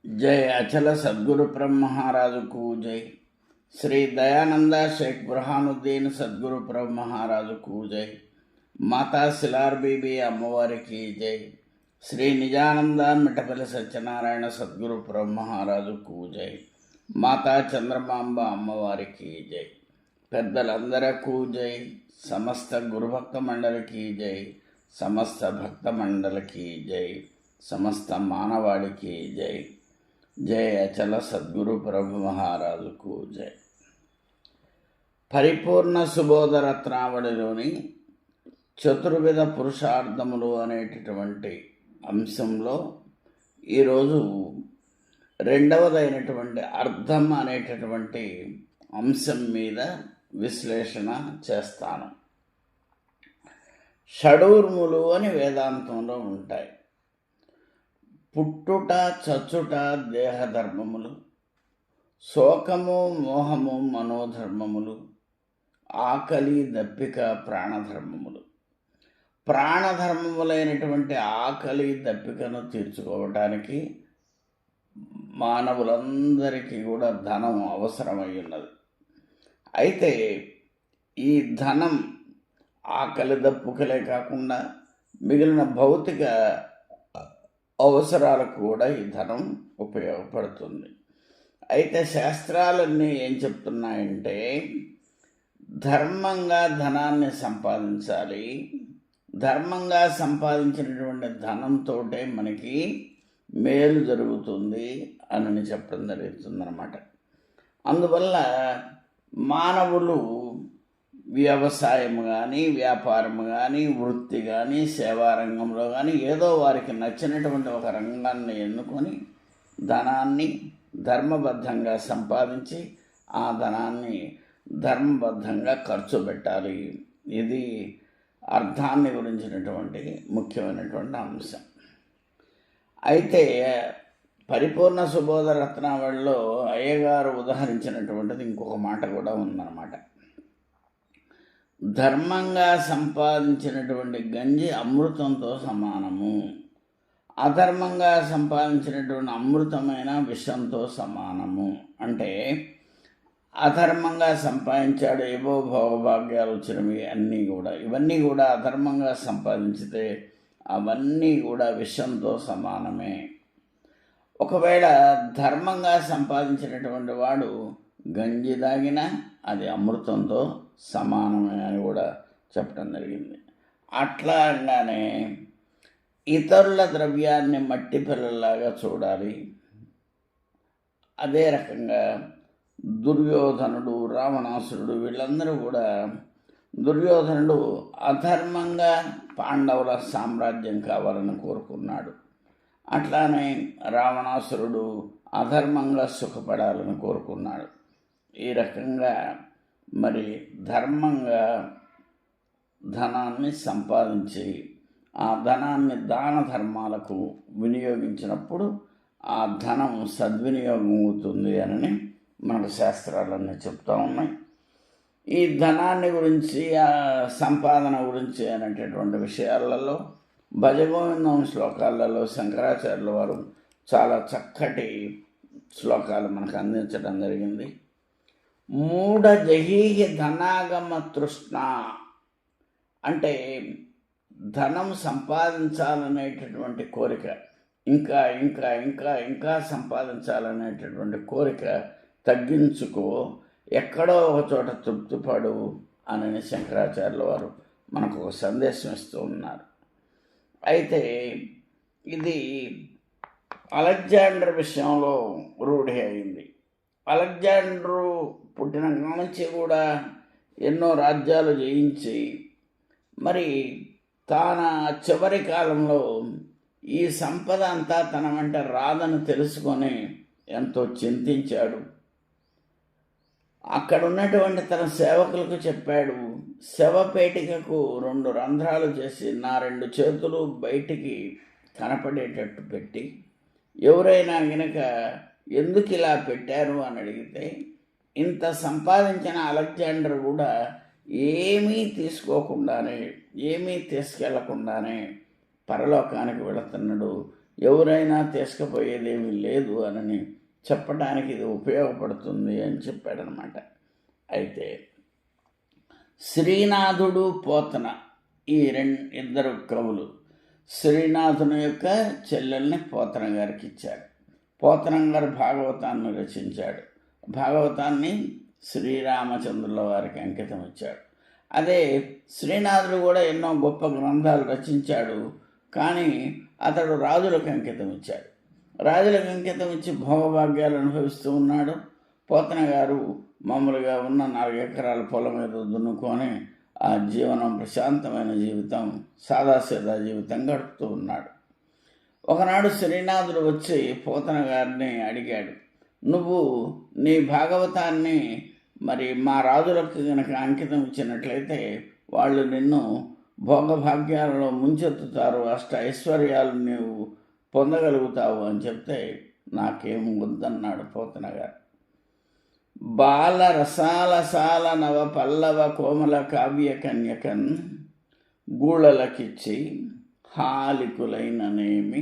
जय अचल सद्गुरु ब्रह्म महाराज को जय। श्री दयानंद शेख बुरहानुद्दीन सद्गुरु ब्रह्म महाराज को जय। माता सिलार बीबी अम्मवारी की जय। श्री निजानंद मिठपल्లి सत्यनारायण सद्गुरु ब्रह्म महाराज को जय। माता चंद्रमांब अम्मवारी की जय। పెద్దలందరకు జై। సమస్త గురుభక్త మండలికి జై। సమస్త భక్త మండలికి జై। సమస్త మానవాళికి జై। జయ అచల సద్గురు ప్రభు మహారాజుకు జై। పరిపూర్ణ సుబోధ రత్నావళిలోని చతుర్విధ పురుషార్థములు అనేటటువంటి అంశంలో ఈరోజు రెండవదైనటువంటి అర్థం అనేటటువంటి అంశం మీద విశ్లేషణ చేస్తాను। షడూర్ములు అని వేదాంతంలో ఉంటాయి। పుట్టుట చచ్చుట దేహధర్మములు, శోకము మోహము మనోధర్మములు, ఆకలి దప్పిక ప్రాణధర్మములు। ప్రాణధర్మములైనటువంటి ఆకలి దప్పికను తీర్చుకోవటానికి మానవులందరికీ కూడా ధనం అవసరమై ఉన్నది। అయితే ఈ ధనం ఆకలి దప్పుకలే కాకుండా మిగిలిన భౌతిక అవసరాలకు కూడా ఈ ధనం ఉపయోగపడుతుంది। అయితే శాస్త్రాలన్నీ ఏం చెప్తున్నాయంటే ధర్మంగా ధనాన్ని సంపాదించాలి, ధర్మంగా సంపాదించినటువంటి ధనంతో మనకి మేలు జరుగుతుంది అని చెప్పడం జరుగుతుందన్నమాట। అందువల్ల మానవులు వ్యవసాయం కానీ వ్యాపారం కానీ వృత్తి కానీ సేవారంగంలో కానీ ఏదో వారికి నచ్చినటువంటి ఒక రంగాన్ని ఎన్నుకొని ధనాన్ని ధర్మబద్ధంగా సంపాదించి ఆ ధనాన్ని ధర్మబద్ధంగా ఖర్చు పెట్టాలి। ఇది అర్థాన్ని గురించినటువంటి ముఖ్యమైనటువంటి అంశం। అయితే పరిపూర్ణ సుబోధ రత్నావళిలో అయ్యగారు ఉదహరించినటువంటిది ఇంకొక మాట కూడా ఉందన్నమాట। ధర్మంగా సంపాదించినటువంటి గంజి అమృతంతో సమానము, అధర్మంగా సంపాదించినటువంటి అమృతమైన విషంతో సమానము। అంటే అధర్మంగా సంపాదించాడు, ఏవో భోగభాగ్యాలు వచ్చినవి ఇవన్నీ కూడా అధర్మంగా సంపాదించితే అవన్నీ కూడా విషంతో సమానమే। ఒకవేళ ధర్మంగా సంపాదించినటువంటి వాడు గంజి దాగినా అది అమృతంతో సమానమే అని కూడా చెప్పడం జరిగింది। అట్లాగానే ఇతరుల ద్రవ్యాన్ని మట్టి పిల్లల్లాగా చూడాలి। అదే రకంగా దుర్యోధనుడు, రావణాసురుడు వీళ్ళందరూ కూడా, దుర్యోధనుడు అధర్మంగా పాండవుల సామ్రాజ్యం కావాలని కోరుకున్నాడు, అట్లానే రావణాసురుడు అధర్మంగా సుఖపడాలని కోరుకున్నాడు। ఈ రకంగా మరి ధర్మంగా ధనాన్ని సంపాదించి ఆ ధనాన్ని దాన ధర్మాలకు వినియోగించినప్పుడు ఆ ధనం సద్వినియోగం అవుతుంది అని మనకు శాస్త్రాలన్నీ చెప్తూ ఉన్నాయి। ఈ ధనాన్ని గురించి ఆ సంపాదన గురించి అనేటటువంటి విషయాలలో భజగోవిందం శ్లోకాలలో శంకరాచార్యుల వారు చాలా చక్కటి శ్లోకాలు మనకు అందించడం జరిగింది। మూఢ జహీహి ధనాగమ తృష్ణ అంటే ధనం సంపాదించాలనేటటువంటి కోరిక, ఇంకా ఇంకా ఇంకా ఇంకా సంపాదించాలనేటటువంటి కోరిక తగ్గించుకో, ఎక్కడో ఒక చోట తృప్తిపడు అని శంకరాచార్యుల వారు మనకు ఒక సందేశం ఇస్తూ ఉన్నారు। అయితే ఇది అలెగ్జాండర్ విషయంలో రూఢి అయింది। అలెగ్జాండరు పుట్టిన నుంచి కూడా ఎన్నో రాజ్యాలు జయించి మరి తన చివరి కాలంలో ఈ సంపద అంతా తన వెంట రాదని తెలుసుకొని ఎంతో చింతించాడు। అక్కడ ఉన్నటువంటి తన సేవకులకు చెప్పాడు, శవపేటికకు 2 రంధ్రాలు చేసి నా 2 చేతులు బయటికి కనపడేటట్టు పెట్టి ఎవరైనా గనక ఎందుకు ఇలా పెట్టారు అని అడిగితే ఇంత సంపాదించిన అలెగ్జాండర్ కూడా ఏమీ తీసుకోకుండానే, ఏమీ తీసుకెళ్లకుండానే పరలోకానికి వెళుతున్నాడు, ఎవరైనా తీసుకుపోయేదేమీ లేదు అని చెప్పడానికి ఇది ఉపయోగపడుతుంది అని చెప్పాడనమాట. అయితే శ్రీనాథుడు పోతన ఈ ఇద్దరు కవులు శ్రీనాథుని యొక్క చెల్లెల్ని పోతన గారికి ఇచ్చాడు. పోతన గారు భాగవతాన్ని రచించాడు. భాగవతాన్ని శ్రీరామచంద్రుల వారికి అంకితం ఇచ్చాడు. అదే శ్రీనాథుడు కూడా ఎన్నో గొప్ప గ్రంథాలు రచించాడు. కానీ అతడు రాజులకు అంకితం ఇచ్చాడు. రాజులకు అంకితం ఇచ్చి భోగభాగ్యాలు అనుభవిస్తూ ఉన్నాడు. పోతన గారు మామూలుగా ఉన్న 4 ఎకరాల పొలం మీద దున్నుకొని ఆ జీవనం ప్రశాంతమైన జీవితం, సాదాసీదా జీవితం గడుపుతూ ఉన్నాడు. ఒకనాడు శ్రీనాథుడు వచ్చి పోతన గారిని అడిగాడు, నువ్వు నీ భాగవతాన్ని మరి మా రాజులకు కనుక అంకితం ఇచ్చినట్లయితే వాళ్ళు నిన్ను భోగభాగ్యాలలో ముంచెత్తుతారు, అష్ట ఐశ్వర్యాలు నీవు పొందగలుగుతావు అని చెప్తే నాకేం వద్దన్నాడు పోతన గారు. బాల రసాలసాల నవ పల్లవ కోమల కావ్య కన్యకన్ గూళలకిచ్చి హాలికులైననేమి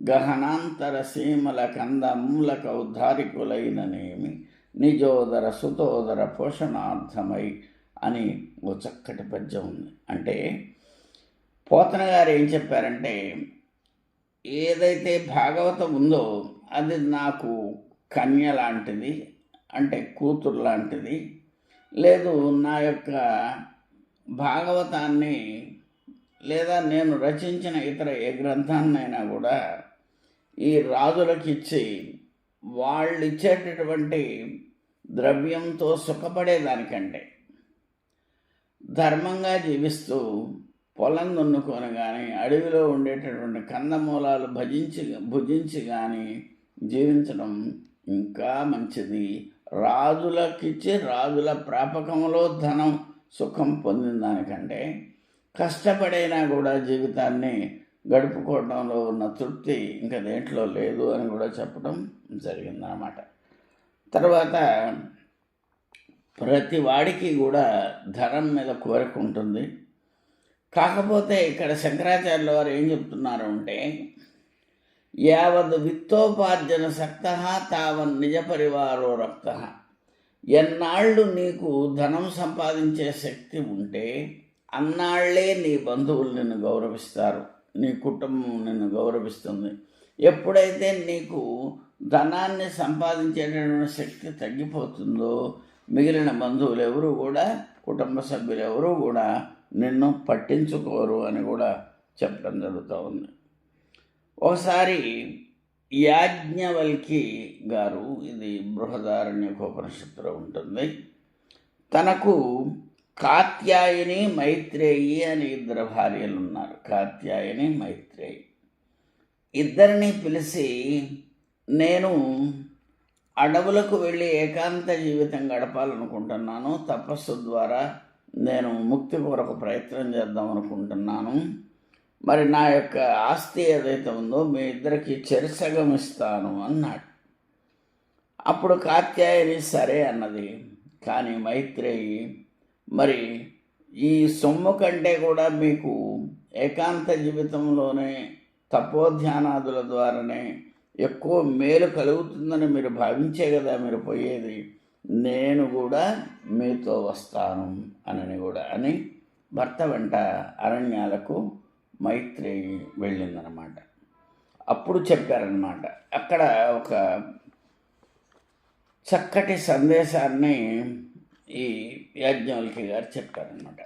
గహనాంతర సీమల కందమూలక ఉద్ధారికులైననేమి నిజోదర సుతోదర పోషణార్థమై అని ఓ చక్కటి పద్యం ఉంది. అంటే పోతన గారు ఏం చెప్పారంటే, ఏదైతే భాగవతం ఉందో అది నాకు కన్య లాంటిది, అంటే కూతురు లాంటిది. లేదు, నా యొక్క భాగవతాన్ని లేదా నేను రచించిన ఇతర ఏ గ్రంథాన్నైనా కూడా ఈ రాజులకు ఇచ్చి వాళ్ళు ఇచ్చేటటువంటి ద్రవ్యంతో సుఖపడేదానికంటే ధర్మంగా జీవిస్తూ పొలం దున్నుకొని కానీ అడవిలో ఉండేటటువంటి కందమూలాలు భుజించి కానీ జీవించడం ఇంకా మంచిది. రాజులకిచ్చి రాజుల ప్రాపకంలో ధనం సుఖం పొందిన దానికంటే కష్టపడైనా కూడా జీవితాన్ని గడుపుకోవడంలో ఉన్న తృప్తి ఇంకా దేంట్లో లేదు అని కూడా చెప్పడం జరిగిందన్నమాట. తర్వాత ప్రతి వాడికి కూడా ధనం మీద కోరిక ఉంటుంది. కాకపోతే ఇక్కడ శంకరాచార్యుల వారు ఏం చెప్తున్నారు అంటే, యావద్ విత్తోపార్జన సక్త తావన్ నిజ పరివారో రక్త. ఎన్నాళ్ళు నీకు ధనం సంపాదించే శక్తి ఉంటే అన్నాళ్లే నీ బంధువులు నిన్ను గౌరవిస్తారు, నీ కుటుంబం నిన్ను గౌరవిస్తుంది. ఎప్పుడైతే నీకు ధనాన్ని సంపాదించేటటువంటి శక్తి తగ్గిపోతుందో మిగిలిన బంధువులు ఎవరు కూడా, కుటుంబ సభ్యులు ఎవరు కూడా నిన్ను పట్టించుకోరు అని కూడా చెప్పడం జరుగుతూ ఉంది. ఒకసారి యాజ్ఞవల్కి గారు, ఇది బృహదారణ్యకోపనిషత్తులో ఉంటుంది, తనకు కాత్యాయని మైత్రేయి అని 2 భార్యలు ఉన్నారు. కాత్యాయని మైత్రేయి ఇద్దరిని పిలిచి, నేను అడవులకు వెళ్ళి ఏకాంత జీవితం గడపాలనుకుంటున్నాను, తపస్సు ద్వారా నేను ముక్తి కొరకు ప్రయత్నం చేద్దాం అనుకుంటున్నాను. మరి నా యొక్క ఆస్తి ఏదైతే ఉందో మీ ఇద్దరికి చెరసగం ఇస్తాను అన్నాడు. అప్పుడు కాత్యాయని సరే అన్నది. కానీ మైత్రేయి, మరి ఈ సొమ్ము కంటే కూడా మీకు ఏకాంత జీవితంలోనే తపోధ్యానాదుల ద్వారానే ఎక్కువ మేలు కలుగుతుందని మీరు భావించే కదా మీరు పోయేది, నేను కూడా మీతో వస్తాను అని భర్త వెంట అరణ్యాలకు మైత్రేయి వెళ్ళిందనమాట. అప్పుడు చెప్పారనమాట, అక్కడ ఒక చక్కటి సందేశాన్ని ఈ యాజ్ఞవల్కి గారు చెప్పారనమాట.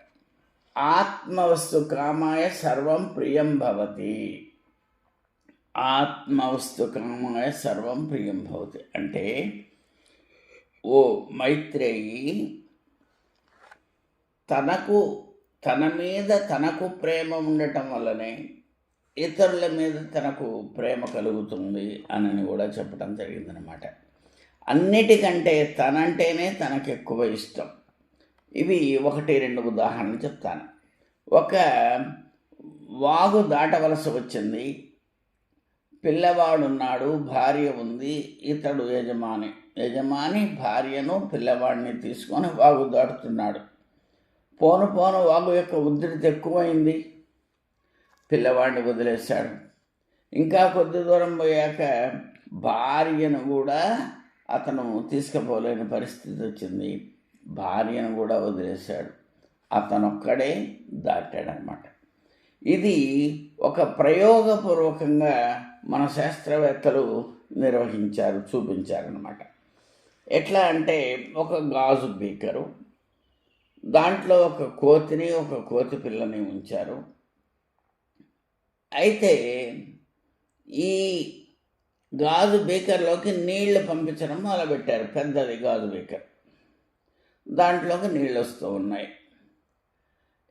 ఆత్మవస్తు కామాయ సర్వం ప్రియం భవతి. ఆత్మవస్తు కామాయ సర్వం ప్రియం భవతి అంటే, ఓ మైత్రేయి, తన మీద తనకు ప్రేమ ఉండటం వల్లనే ఇతరుల మీద తనకు ప్రేమ కలుగుతుంది అని కూడా చెప్పడం జరిగిందనమాట. అన్నిటికంటే తనంటేనే తనకు ఎక్కువ ఇష్టం. ఇవి 1-2 ఉదాహరణలు చెప్తాను. ఒక వాగు దాటవలసి వచ్చింది. పిల్లవాడున్నాడు, భార్య ఉంది, ఇతడు యజమాని భార్యను పిల్లవాడిని తీసుకొని వాగు దాటుతున్నాడు. పోను వాగు యొక్క ఉధృతి ఎక్కువైంది. పిల్లవాడిని వదిలేశాడు. ఇంకా కొద్ది దూరం పోయాక భార్యను కూడా అతను తీసుకుపోలేని పరిస్థితి వచ్చింది. భార్యను కూడా వదిలేశాడు. అతనొక్కడే దాటాడనమాట. ఇది ఒక ప్రయోగపూర్వకంగా మన శాస్త్రవేత్తలు నిర్వహించారు, చూపించారనమాట. ఎట్లా అంటే ఒక గాజు బీకరు, దాంట్లో ఒక కోతిని, ఒక కోతి పిల్లని ఉంచారు. అయితే ఈ గాజు బీకర్లోకి నీళ్లు పంపించడం మొదలుపెట్టారు. పెద్దది గాజు బీకర్, దాంట్లోకి నీళ్ళు వస్తూ ఉన్నాయి.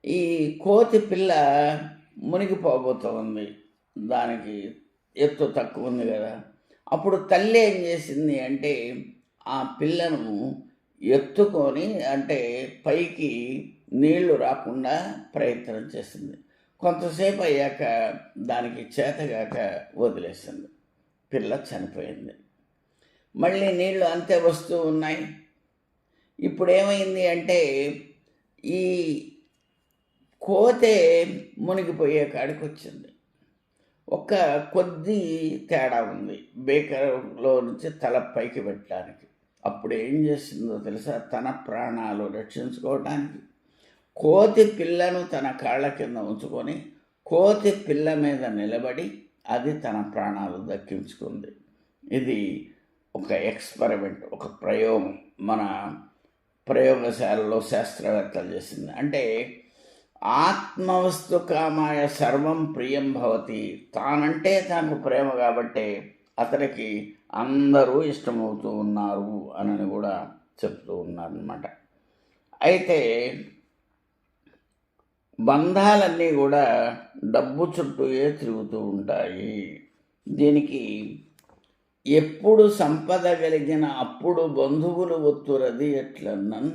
ఈ కోతి పిల్ల మునిగిపోబోతూ ఉంది, దానికి ఎత్తు తక్కువ ఉంది కదా. అప్పుడు తల్లి ఏం చేసింది అంటే ఆ పిల్లను ఎత్తుకొని, అంటే పైకి నీళ్లు రాకుండా ప్రయత్నం చేసింది. కొంతసేపు అయ్యాక దానికి చేతగాక వదిలేసింది. పిల్ల చనిపోయింది. మళ్ళీ నీళ్లు అంతే వస్తూ ఉన్నాయి. ఇప్పుడు ఏమైంది అంటే ఈ కోతే మునిగిపోయే కాడికి వచ్చింది. ఒక కొద్ది తేడా ఉంది బేకర్లో నుంచి తల పైకి పెట్టడానికి. అప్పుడు ఏం చేసిందో తెలుసా? తన ప్రాణాలు రక్షించుకోవడానికి కోతి పిల్లను తన కాళ్ళ కింద ఉంచుకొని కోతి పిల్ల మీద నిలబడి అది తన ప్రాణాలు దక్కించుకుంది. ఇది ఒక ఎక్స్పెరిమెంట్, ఒక ప్రయోగం మన ప్రయోగశాలలో శాస్త్రవేత్తలు చేసింది. అంటే ఆత్మవస్తు కామాయ సర్వం ప్రియం భవతి. తానంటే తనకు ప్రేమ కాబట్టే అతనికి అందరూ ఇష్టమవుతూ ఉన్నారు అని కూడా చెప్తూ ఉన్నారన్నమాట. అయితే బంధాలన్నీ కూడా డబ్బు చుట్టూయే తిరుగుతూ ఉంటాయి. దీనికి ఎప్పుడు సంపద కలిగిన అప్పుడు బంధువులు ఒత్తురది ఎట్లన్నన్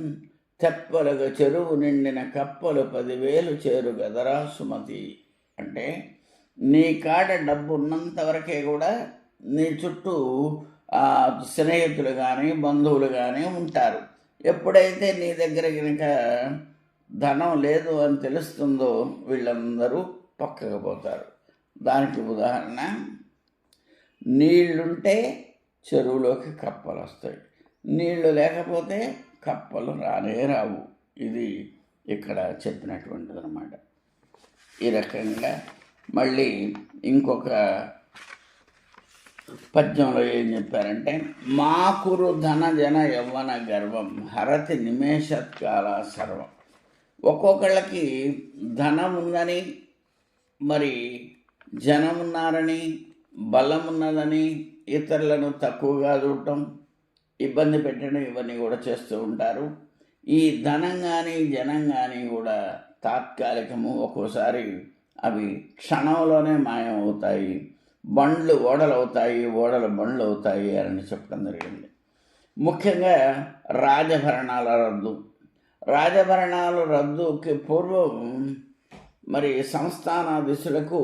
తెప్పలుగా చెరువు నిండిన కప్పలు 10,000 చేరు గదరా సుమతి. అంటే నీ కాడ డబ్బు ఉన్నంత వరకే కూడా నీ చుట్టూ స్నేహితులు కానీ బంధువులు కానీ ఉంటారు. ఎప్పుడైతే నీ దగ్గర కనుక ధనం లేదు అని తెలుస్తుందో వీళ్ళందరూ పక్కకు పోతారు. దానికి ఉదాహరణ, నీళ్లుంటే చెరువులోకి కప్పలు వస్తాయి, నీళ్లు లేకపోతే కప్పలు రానే రావు. ఇది ఇక్కడ చెప్పినటువంటిది అన్నమాట. ఈ రకంగా మళ్ళీ ఇంకొక పద్యంలో ఏం చెప్పారంటే, మాకురు ధన జన యవ్వన గర్వం హరతి నిమేషత్కాల సర్వం. ఒక్కొక్కళ్ళకి ధనం ఉందని, మరి జనం ఉన్నారని, బలం ఉన్నదని ఇతరులను తక్కువగా చూడటం, ఇబ్బంది పెట్టడం, ఇవన్నీ కూడా చేస్తూ ఉంటారు. ఈ ధనం కానీ జనం కానీ కూడా తాత్కాలికము, ఒక్కోసారి అవి క్షణంలోనే మాయం అవుతాయి. బండ్లు ఓడలు అవుతాయి, ఓడలు బండ్లు అవుతాయి అని చెప్పడం జరిగింది. ముఖ్యంగా రాజభరణాల రద్దు. రాజభరణాలు రద్దుకి పూర్వం మరి సంస్థానాధీశులకు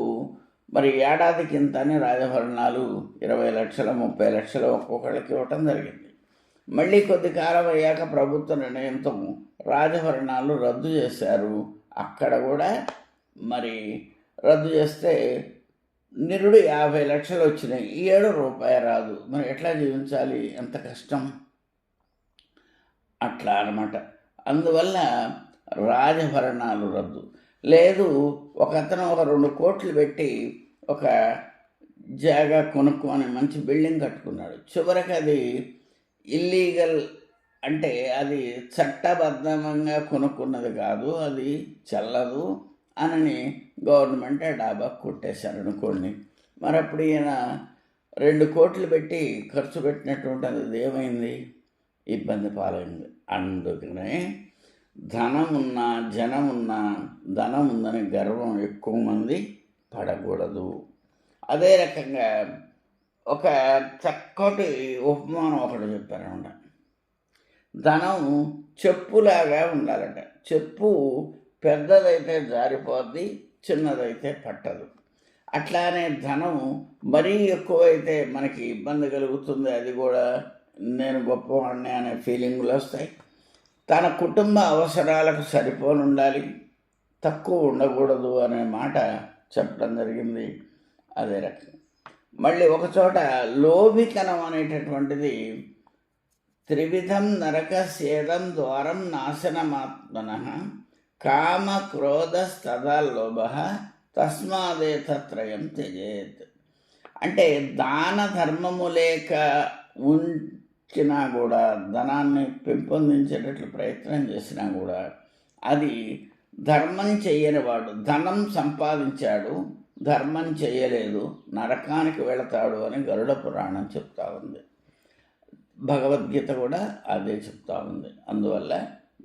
మరి ఏడాదికి ఇంతని రాజభరణాలు 20 లక్షలు 30 లక్షలు ఒక్కొక్కళ్ళకి ఇవ్వటం జరిగింది. మళ్ళీ కొద్ది కాలం అయ్యాక ప్రభుత్వ నిర్ణయంతో రాజభరణాలు రద్దు చేశారు. అక్కడ కూడా మరి రద్దు చేస్తే నిరుడు 50 లక్షలు వచ్చినాయి, ఈ ఏడు రూపాయి రాదు. మరి ఎట్లా జీవించాలి? ఎంత కష్టం. అట్లా అన్నమాట. అందువల్ల రాజభరణాలు రద్దు. లేదు, ఒకతను ఒక 2 కోట్లు పెట్టి ఒక జాగా కొనుక్కొని మంచి బిల్డింగ్ కట్టుకున్నాడు. చివరికి అది ఇల్లీగల్, అంటే అది చట్టబద్ధంగా కొనుక్కున్నది కాదు, అది చెల్లదు అని గవర్నమెంట్ డాబా కొట్టేశారు అనుకోండి. మరి అప్పుడు ఈయన 2 కోట్లు పెట్టి ఖర్చు పెట్టినటువంటి అది ఏమైంది? ఇబ్బంది పాలైంది. అందుకనే ధనమున్నా జనమున్నా ధనం ఉందని గర్వం ఎక్కువ మంది పడకూడదు. అదే రకంగా ఒక చక్కటి ఉపమానం ఒకటి చెప్పారన్నమాట. ధనం చెప్పులాగా ఉండాలట. చెప్పు పెద్దదైతే జారిపోద్ది, చిన్నదైతే పట్టదు. అట్లానే ధనం మరీ ఎక్కువైతే మనకి ఇబ్బంది కలుగుతుంది. అది కూడా నేను గొప్పవాడిని అనే ఫీలింగ్లు వస్తాయి. తన కుటుంబ అవసరాలకు సరిపోని ఉండాలి, తక్కువ ఉండకూడదు అనే మాట చెప్పడం జరిగింది. అదే రకంగా మళ్ళీ ఒకచోట లోభితనం అనేటటువంటిది త్రివిధం నరకస్యేదం ద్వారం నాశనమాత్మన కామ క్రోధస్తదా లోభ తస్మాదేతత్రయం త్యజేత్. అంటే దాన ధర్మము లేక ఉంచినా కూడా, ధనాన్ని పెంపొందించేటట్లు ప్రయత్నం చేసినా కూడా, అది ధర్మం చెయ్యని వాడు, ధనం సంపాదించాడు ధర్మం చేయలేదు, నరకానికి వెళతాడు అని గరుడ పురాణం చెప్తా ఉంది. భగవద్గీత కూడా అదే చెప్తా ఉంది. అందువల్ల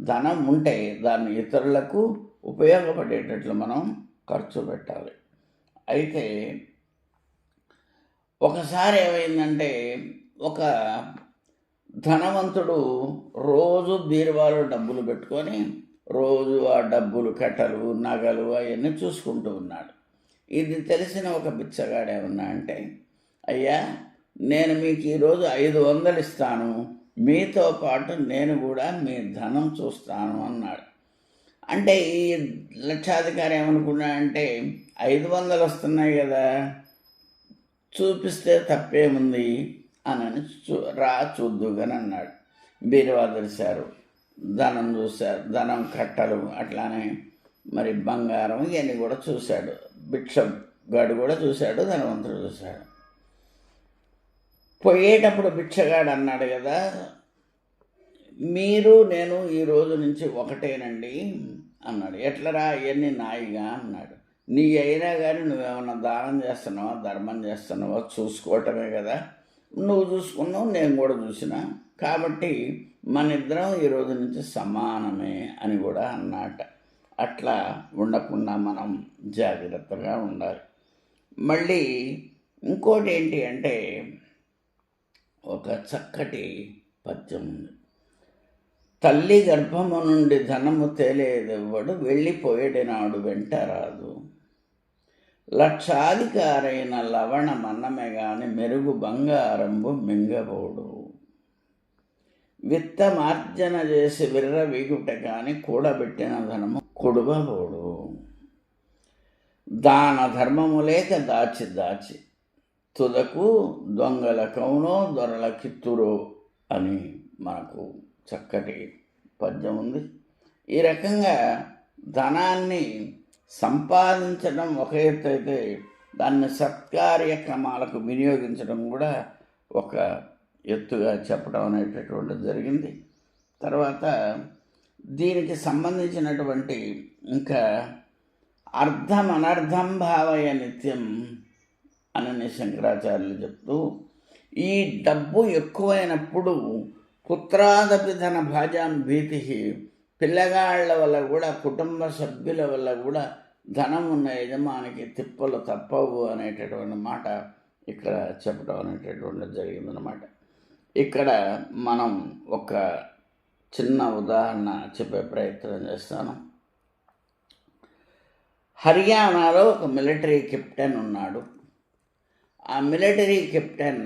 ధనం ఉంటే దాన్ని ఇతరులకు ఉపయోగపడేటట్లు మనం ఖర్చు పెట్టాలి. అయితే ఒకసారి ఏమైందంటే, ఒక ధనవంతుడు రోజు బీరువాలో డబ్బులు పెట్టుకొని రోజు ఆ డబ్బులు, కట్టలు, నగలు అవన్నీ చూసుకుంటూ ఉన్నాడు. ఇది తెలిసిన ఒక బిచ్చగాడు ఏమన్నా అంటే, అయ్యా నేను మీకు ఈరోజు 500 ఇస్తాను, మీతో పాటు నేను కూడా మీ ధనం చూస్తాను అన్నాడు. అంటే ఈ లక్షాధికారి ఏమనుకున్నా అంటే, 500 వస్తున్నాయి కదా, చూపిస్తే తప్పేముంది అని చూద్దుగాని అన్నాడు. బీరువా తెరిచారు, ధనం చూశారు, ధనం, కట్టలు, అట్లానే మరి బంగారం ఇవన్నీ కూడా చూశాడు. భిక్షగాడు కూడా చూశాడు, ధనవంతుడు చూశాడు. పోయేటప్పుడు భిక్షగాడు అన్నాడు కదా, మీరు నేను ఈ రోజు నుంచి ఒకటేనండి అన్నాడు. ఎట్లరా అవన్నీ నాయిగా అన్నాడు. నీ అయినా కానీ నువ్వేమన్నా దానం చేస్తున్నావా, ధర్మం చేస్తున్నావా చూసుకోవటమే కదా, నువ్వు చూసుకున్నావు, నేను కూడా చూసిన, కాబట్టి మన ఇద్దరం ఈరోజు నుంచి సమానమే అని కూడా అన్నమాట. అట్లా ఉండకుండా మనం జాగ్రత్తగా ఉండాలి. మళ్ళీ ఇంకోటి ఏంటి అంటే, ఒక చక్కటి పద్యం ఉంది. తల్లి గర్భము నుండి ధనము తేలేదెవ్వడు, వెళ్ళిపోయేడినాడు వెంట రాదు. లక్షాధికారైన లవణ మన్నమే గాని మెరుగు బంగారంబు మింగబోడు. విత్తమార్జన చేసి విర్ర వీగుట కాని కూడబెట్టిన ధనము కొడువబోడు. దాన ధర్మము లేక దాచి దాచి తుదకు దొంగల కౌనో దొరల కిత్తురో అని మనకు చక్కటి పద్యం ఉంది. ఈ రకంగా ధనాన్ని సంపాదించడం ఒక ఎత్తు అయితే, దాన్ని సత్కార్యక్రమాలకు వినియోగించడం కూడా ఒక ఎత్తుగా చెప్పడం అనేటటువంటిది జరిగింది. తర్వాత దీనికి సంబంధించినటువంటి ఇంకా అర్థం అనర్థం భావయ నిత్యం అని శంకరాచార్యులు చెప్తూ, ఈ డబ్బు ఎక్కువైనప్పుడు పుత్రాదపి ధన భాజాం భీతి, పిల్లగాళ్ల వల్ల కూడా, కుటుంబ సభ్యుల వల్ల కూడా ధనం ఉన్న యజమానికి తిప్పలు తప్పవు అనేటటువంటి మాట ఇక్కడ చెప్పడం అనేటటువంటిది జరిగిందనమాట. ఇక్కడ మనం ఒక చిన్న ఉదాహరణ చెప్పే ప్రయత్నం చేస్తాను. హర్యానాలో ఒక మిలిటరీ కెప్టెన్ ఉన్నాడు. ఆ మిలిటరీ కెప్టెన్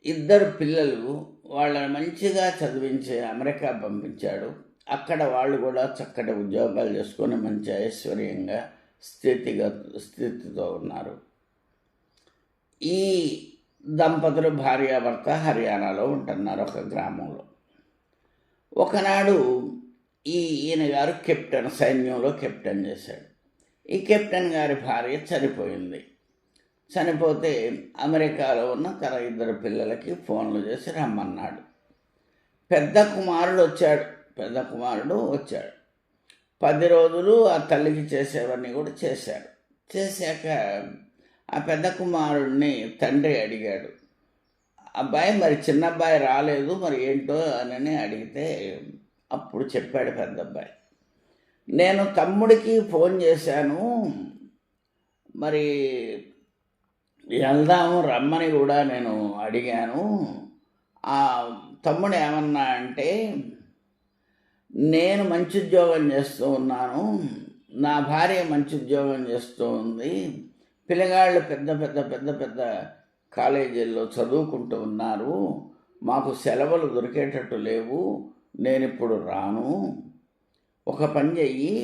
2 పిల్లలు, వాళ్ళని మంచిగా చదివించి అమెరికా పంపించాడు. అక్కడ వాళ్ళు కూడా చక్కటి ఉద్యోగాలు చేసుకొని మంచి ఐశ్వర్యంగా స్థితితో ఉన్నారు. ఈ దంపతులు భార్యాభర్త హర్యానాలో ఉంటున్నారు ఒక గ్రామంలో. ఒకనాడు ఈయన గారు కెప్టెన్, సైన్యంలో కెప్టెన్ చేశాడు. ఈ కెప్టెన్ గారి భార్య చనిపోయింది. చనిపోతే అమెరికాలో ఉన్న తన 2 పిల్లలకి ఫోన్లు చేసి రమ్మన్నాడు. పెద్ద కుమారుడు వచ్చాడు. 10 రోజులు ఆ తల్లికి చేసేవన్నీ కూడా చేశాడు. చేశాక ఆ పెద్ద కుమారుడిని తండ్రి అడిగాడు, అబ్బాయి మరి చిన్న అబ్బాయి రాలేదు, మరి ఏంటో అని అడిగితే అప్పుడు చెప్పాడు పెద్ద అబ్బాయి, నేను తమ్ముడికి ఫోన్ చేశాను, మరి వెళ్దాము రమ్మని కూడా నేను అడిగాను. ఆ తమ్ముడు ఏమన్నా అంటే, నేను మంచి ఉద్యోగం చేస్తూ ఉన్నాను, నా భార్య మంచి ఉద్యోగం చేస్తూ ఉంది, పిల్లగాళ్ళు పెద్ద పెద్ద కాలేజీల్లో చదువుకుంటూ ఉన్నారు, మాకు సెలవులు దొరికేటట్టు లేవు, నేను ఇప్పుడు రాను, ఒక పని చెయ్యి,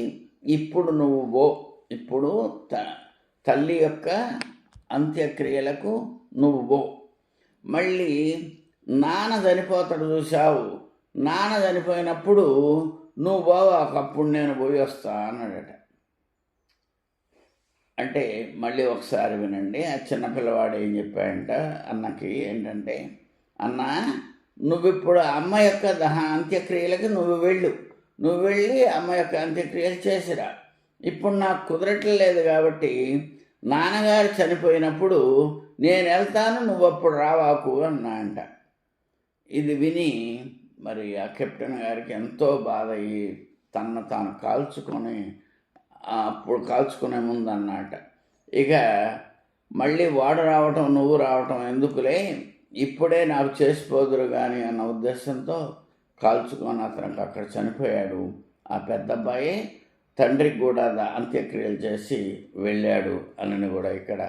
ఇప్పుడు నువ్వు ఇప్పుడు తల్లి యొక్క అంత్యక్రియలకు నువ్వు పో. మళ్ళీ నాన్న చనిపోతాడు చూసావు, నాన్న చనిపోయినప్పుడు నువ్వు ఒకప్పుడు నేను పోయి వస్తా అన్నాడట. అంటే మళ్ళీ ఒకసారి వినండి. ఆ చిన్నపిల్లవాడు ఏం చెప్పాడంట అన్నకి ఏంటంటే, అన్న నువ్విప్పుడు అమ్మ యొక్క అంత్యక్రియలకి నువ్వు వెళ్ళి అమ్మ యొక్క అంత్యక్రియలు చేసిరా. ఇప్పుడు నాకు కుదరట్లేదు కాబట్టి నాన్నగారు చనిపోయినప్పుడు నేను వెళ్తాను, నువ్వు అప్పుడు రావాకు అన్నా అంట. ఇది విని మరి ఆ కెప్టెన్ గారికి ఎంతో బాధ అయ్యి తాను కాల్చుకొని అప్పుడు కాల్చుకునే ముందు అన్నమాట, ఇక మళ్ళీ వాడు రావటం నువ్వు రావటం ఎందుకులే, ఇప్పుడే నాకు చేసిపోదురు కానీ అన్న ఉద్దేశంతో కాల్చుకొని అతనికి అక్కడ చనిపోయాడు. ఆ పెద్ద అబ్బాయి తండ్రికి కూడా అంత్యక్రియలు చేసి వెళ్ళాడు అని కూడా ఇక్కడ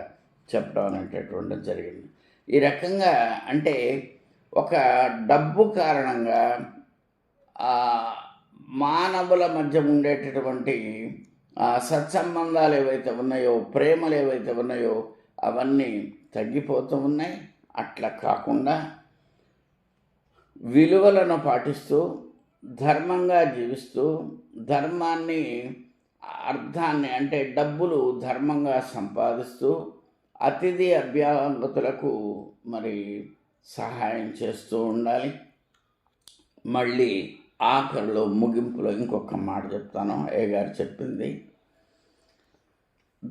చెప్పడం అనేటటువంటిది జరిగింది. ఈ రకంగా అంటే ఒక డబ్బు కారణంగా మానవుల మధ్య ఉండేటటువంటి సత్సంబంధాలు ఏవైతే ఉన్నాయో, ప్రేమలు ఏవైతే ఉన్నాయో అవన్నీ తగ్గిపోతూ ఉన్నాయి. అట్లా కాకుండా విలువలను పాటిస్తూ ధర్మంగా జీవిస్తూ ధర్మాన్ని అర్థాన్ని అంటే డబ్బులు ధర్మంగా సంపాదిస్తూ అతిథి అభ్యాగతులకు మరి సహాయం చేస్తూ ఉండాలి. మళ్ళీ ఆఖరిలో ముగింపులో ఇంకొక మాట చెప్తాను. గారు చెప్పింది,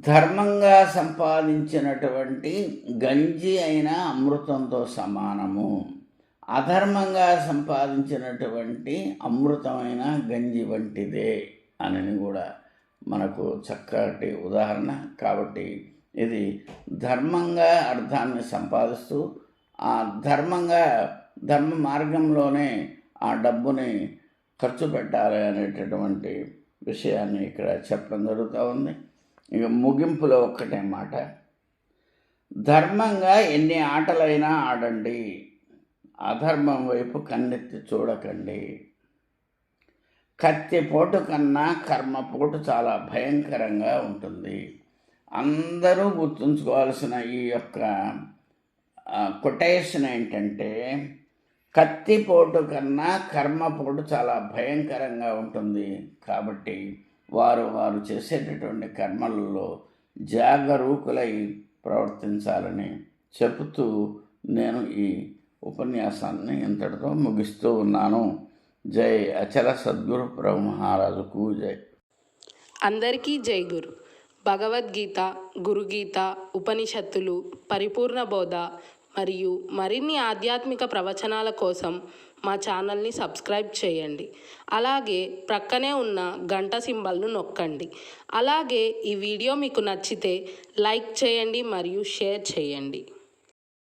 ధర్మంగా సంపాదించినటువంటి గంజి అయినా అమృతంతో సమానము, అధర్మంగా సంపాదించినటువంటి అమృతమైన గంజి వంటిదే అని కూడా మనకు చక్కటి ఉదాహరణ. కాబట్టి ఇది ధర్మంగా అర్థాన్ని సంపాదిస్తూ ఆ ధర్మ మార్గంలోనే ఆ డబ్బుని ఖర్చు పెట్టాలి అనేటటువంటి విషయాన్ని ఇక్కడ చెప్పడం జరుగుతూ ఉంది. ఇక ముగింపులో ఒక్కటే మాట, ధర్మంగా ఎన్ని ఆటలైనా ఆడండి, అధర్మం వైపు కన్నెత్తి చూడకండి. కత్తిపోటు కన్నా కర్మపోటు చాలా భయంకరంగా ఉంటుంది. అందరూ గుర్తుంచుకోవాల్సిన ఈ యొక్క కొటేషన్ ఏంటంటే, కత్తిపోటు కన్నా కర్మపోటు చాలా భయంకరంగా ఉంటుంది. కాబట్టి వారు చేసేటటువంటి కర్మలలో జాగరూకులై ప్రవర్తించాలని చెబుతూ నేను ఈ ఉపన్యాసాన్ని ఇంతటితో ముగిస్తూ ఉన్నాను. జై అచల సద్గురు ప్రభు మహారాజుకు జై. అందరికీ జై గురు. భగవద్గీత, గురుగీత, ఉపనిషత్తులు, పరిపూర్ణ బోధ మరియు మరిన్ని ఆధ్యాత్మిక ప్రవచనాల కోసం మా ఛానల్ని సబ్స్క్రైబ్ చేయండి. అలాగే ప్రక్కనే ఉన్న గంట సింబల్ను నొక్కండి. అలాగే ఈ వీడియో మీకు నచ్చితే లైక్ చేయండి మరియు షేర్ చేయండి.